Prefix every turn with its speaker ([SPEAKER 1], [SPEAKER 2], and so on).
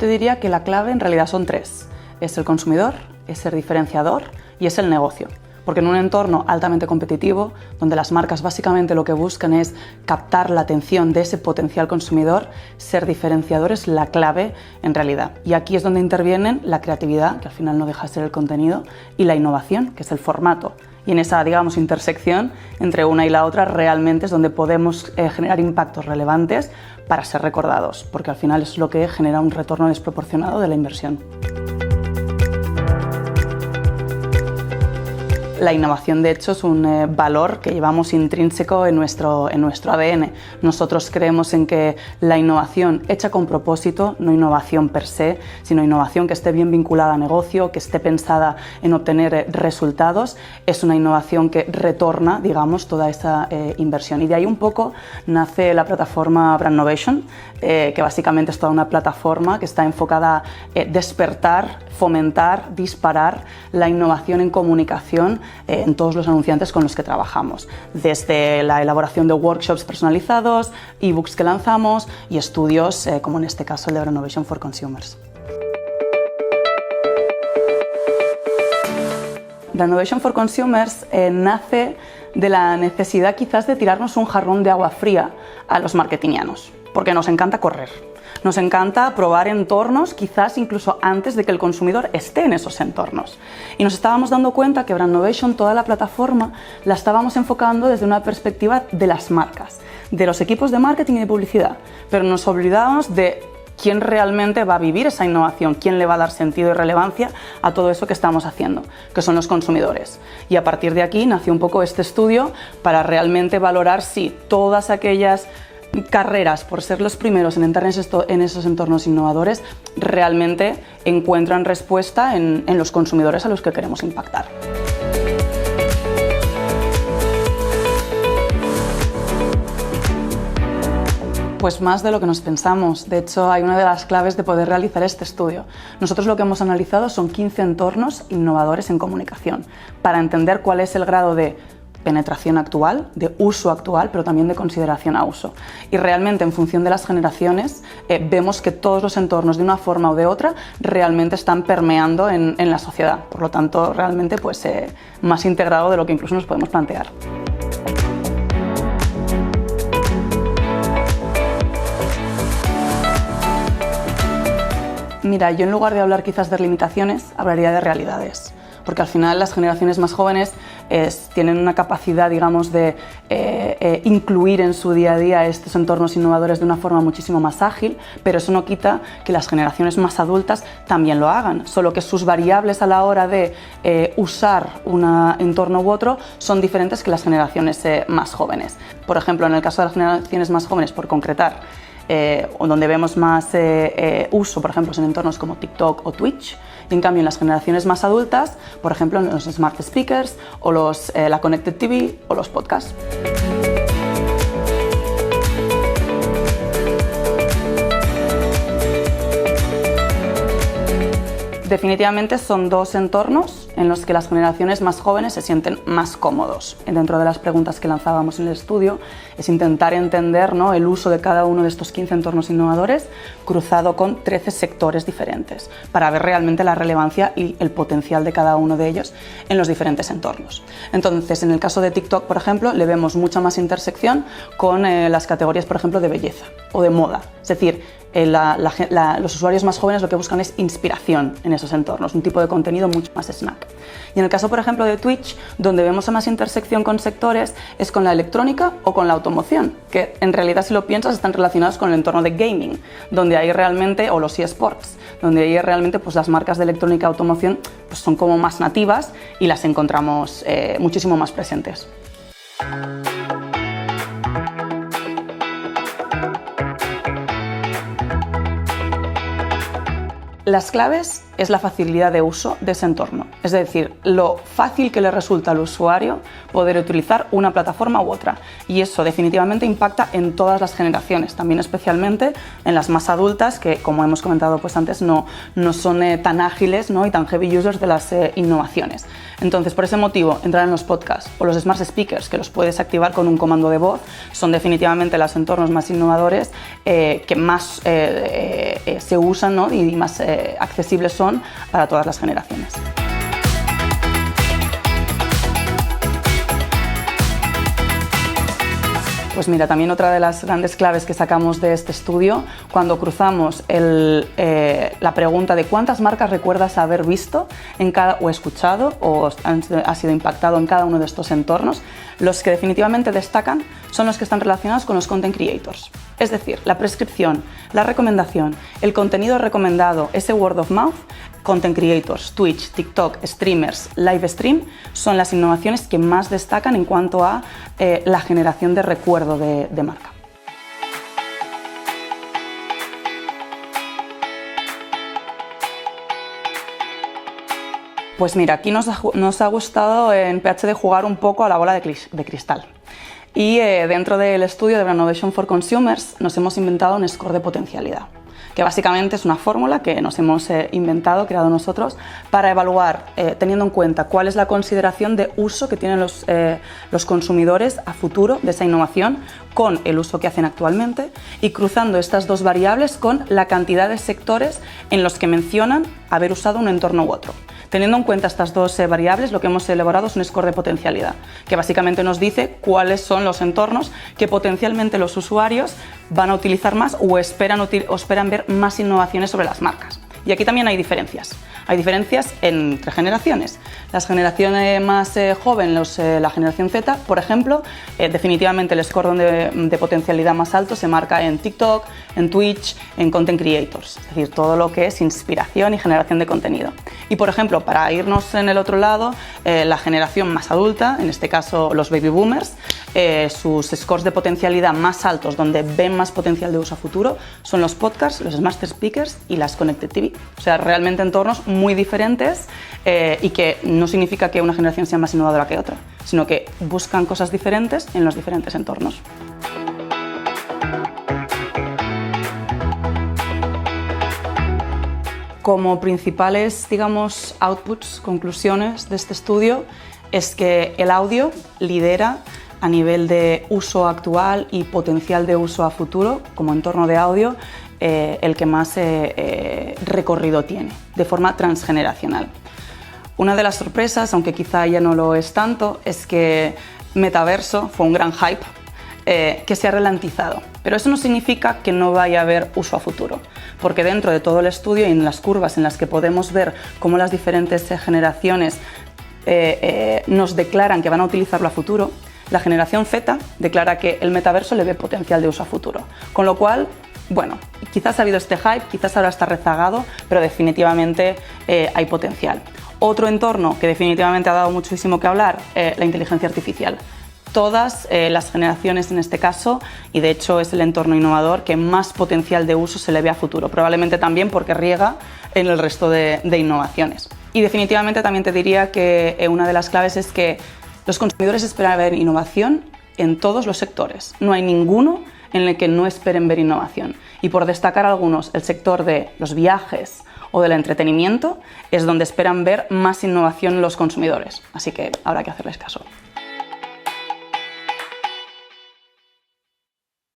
[SPEAKER 1] te diría que la clave en realidad son tres. Es el consumidor, es el diferenciador y es el negocio. Porque en un entorno altamente competitivo, donde las marcas básicamente lo que buscan es captar la atención de ese potencial consumidor, ser diferenciador es la clave en realidad. Y aquí es donde intervienen la creatividad, que al final no deja de ser el contenido, y la innovación, que es el formato. Y en esa, digamos, intersección entre una y la otra realmente es donde podemos generar impactos relevantes para ser recordados, porque al final es lo que genera un retorno desproporcionado de la inversión. La innovación, de hecho, es un valor que llevamos intrínseco en nuestro ADN. Nosotros creemos en que la innovación hecha con propósito, no innovación per se, sino innovación que esté bien vinculada a negocio, que esté pensada en obtener resultados, es una innovación que retorna, digamos, toda esa inversión. Y de ahí un poco nace la plataforma Brandnovation, que básicamente es toda una plataforma que está enfocada a despertar, fomentar, disparar la innovación en comunicación en todos los anunciantes con los que trabajamos, desde la elaboración de workshops personalizados, ebooks que lanzamos y estudios como en este caso el de Brandnovation for Consumers. Brandnovation for Consumers nace de la necesidad quizás de tirarnos un jarrón de agua fría a los marketingianos, porque nos encanta correr. Nos encanta probar entornos, quizás incluso antes de que el consumidor esté en esos entornos. Y nos estábamos dando cuenta que Brandnovation, toda la plataforma, la estábamos enfocando desde una perspectiva de las marcas, de los equipos de marketing y de publicidad, pero nos olvidábamos de quién realmente va a vivir esa innovación, quién le va a dar sentido y relevancia a todo eso que estamos haciendo, que son los consumidores. Y a partir de aquí nació un poco este estudio para realmente valorar si todas aquellas carreras por ser los primeros en entrar en esos entornos innovadores realmente encuentran respuesta en los consumidores a los que queremos impactar. Pues más de lo que nos pensamos. De hecho, hay una de las claves de poder realizar este estudio. Nosotros lo que hemos analizado son 15 entornos innovadores en comunicación para entender cuál es el grado de penetración actual, de uso actual, pero también de consideración a uso. Y realmente en función de las generaciones vemos que todos los entornos de una forma o de otra realmente están permeando en la sociedad. Por lo tanto, realmente pues, más integrado de lo que incluso nos podemos plantear. Mira, yo en lugar de hablar quizás de limitaciones, hablaría de realidades. Porque al final las generaciones más jóvenes tienen una capacidad, digamos, de incluir en su día a día estos entornos innovadores de una forma muchísimo más ágil, pero eso no quita que las generaciones más adultas también lo hagan, solo que sus variables a la hora de usar un entorno u otro son diferentes que las generaciones más jóvenes. Por ejemplo, en el caso de las generaciones más jóvenes, por concretar, donde vemos más uso, por ejemplo, en entornos como TikTok o Twitch. Y en cambio, en las generaciones más adultas, por ejemplo, en los smart speakers o la Connected TV o los podcasts. Definitivamente son dos entornos en los que las generaciones más jóvenes se sienten más cómodos. Dentro de las preguntas que lanzábamos en el estudio es intentar entender, ¿no?, el uso de cada uno de estos 15 entornos innovadores cruzado con 13 sectores diferentes para ver realmente la relevancia y el potencial de cada uno de ellos en los diferentes entornos. Entonces, en el caso de TikTok, por ejemplo, le vemos mucha más intersección con las categorías, por ejemplo, de belleza o de moda. Es decir, los usuarios más jóvenes lo que buscan es inspiración en esos entornos, un tipo de contenido mucho más snack. Y en el caso, por ejemplo, de Twitch, donde vemos más intersección con sectores, es con la electrónica o con la automoción, que en realidad, si lo piensas, están relacionados con el entorno de gaming, donde hay realmente, o los eSports, donde hay realmente pues, las marcas de electrónica y automoción pues, son como más nativas y las encontramos muchísimo más presentes. Las claves es la facilidad de uso de ese entorno, es decir, lo fácil que le resulta al usuario poder utilizar una plataforma u otra, y eso definitivamente impacta en todas las generaciones, también especialmente en las más adultas que, como hemos comentado pues antes, no son tan ágiles, ¿no?, y tan heavy users de las innovaciones. Entonces, por ese motivo, entrar en los podcasts o los smart speakers, que los puedes activar con un comando de voz, son definitivamente los entornos más innovadores que más se usan, ¿no? Y más accesibles son para todas las generaciones. Pues mira, también otra de las grandes claves que sacamos de este estudio, cuando cruzamos la pregunta de cuántas marcas recuerdas haber visto o escuchado o ha sido impactado en cada uno de estos entornos, los que definitivamente destacan son los que están relacionados con los content creators. Es decir, la prescripción, la recomendación, el contenido recomendado, ese word of mouth, content creators, Twitch, TikTok, streamers, live stream, son las innovaciones que más destacan en cuanto a la generación de recuerdo de marca. Pues mira, aquí nos ha gustado en PhD jugar un poco a la bola de cristal. Y dentro del estudio de Brandnovation for Consumers nos hemos inventado un score de potencialidad, que básicamente es una fórmula que nos hemos creado nosotros, para evaluar, teniendo en cuenta cuál es la consideración de uso que tienen los consumidores a futuro de esa innovación con el uso que hacen actualmente, y cruzando estas dos variables con la cantidad de sectores en los que mencionan haber usado un entorno u otro. Teniendo en cuenta estas dos variables, lo que hemos elaborado es un score de potencialidad, que básicamente nos dice cuáles son los entornos que potencialmente los usuarios van a utilizar más o esperan ver más innovaciones sobre las marcas. Y aquí también hay diferencias. Hay diferencias entre generaciones. Las generaciones más jóvenes, la generación Z, por ejemplo, definitivamente el score de potencialidad más alto se marca en TikTok, en Twitch, en content creators, es decir, todo lo que es inspiración y generación de contenido. Y por ejemplo, para irnos en el otro lado, la generación más adulta, en este caso los baby boomers, sus scores de potencialidad más altos, donde ven más potencial de uso a futuro, son los podcasts, los smart speakers y las connected TV. O sea, realmente entornos muy diferentes y que no significa que una generación sea más innovadora que otra, sino que buscan cosas diferentes en los diferentes entornos. Como principales, digamos, outputs, conclusiones de este estudio, es que el audio lidera a nivel de uso actual y potencial de uso a futuro como entorno de audio, el que más recorrido tiene, de forma transgeneracional. Una de las sorpresas, aunque quizá ya no lo es tanto, es que Metaverso fue un gran hype que se ha ralentizado. Pero eso no significa que no vaya a haber uso a futuro, porque dentro de todo el estudio y en las curvas en las que podemos ver cómo las diferentes generaciones nos declaran que van a utilizarlo a futuro, la generación Z declara que el metaverso le ve potencial de uso a futuro. Con lo cual, bueno, quizás ha habido este hype, quizás ahora está rezagado, pero definitivamente hay potencial. Otro entorno que definitivamente ha dado muchísimo que hablar, la inteligencia artificial. Todas las generaciones en este caso, y de hecho es el entorno innovador que más potencial de uso se le ve a futuro, probablemente también porque riega en el resto de innovaciones. Y definitivamente también te diría que una de las claves es que los consumidores esperan ver innovación en todos los sectores. No hay ninguno en el que no esperen ver innovación. Y por destacar algunos, el sector de los viajes o del entretenimiento es donde esperan ver más innovación los consumidores. Así que habrá que hacerles caso.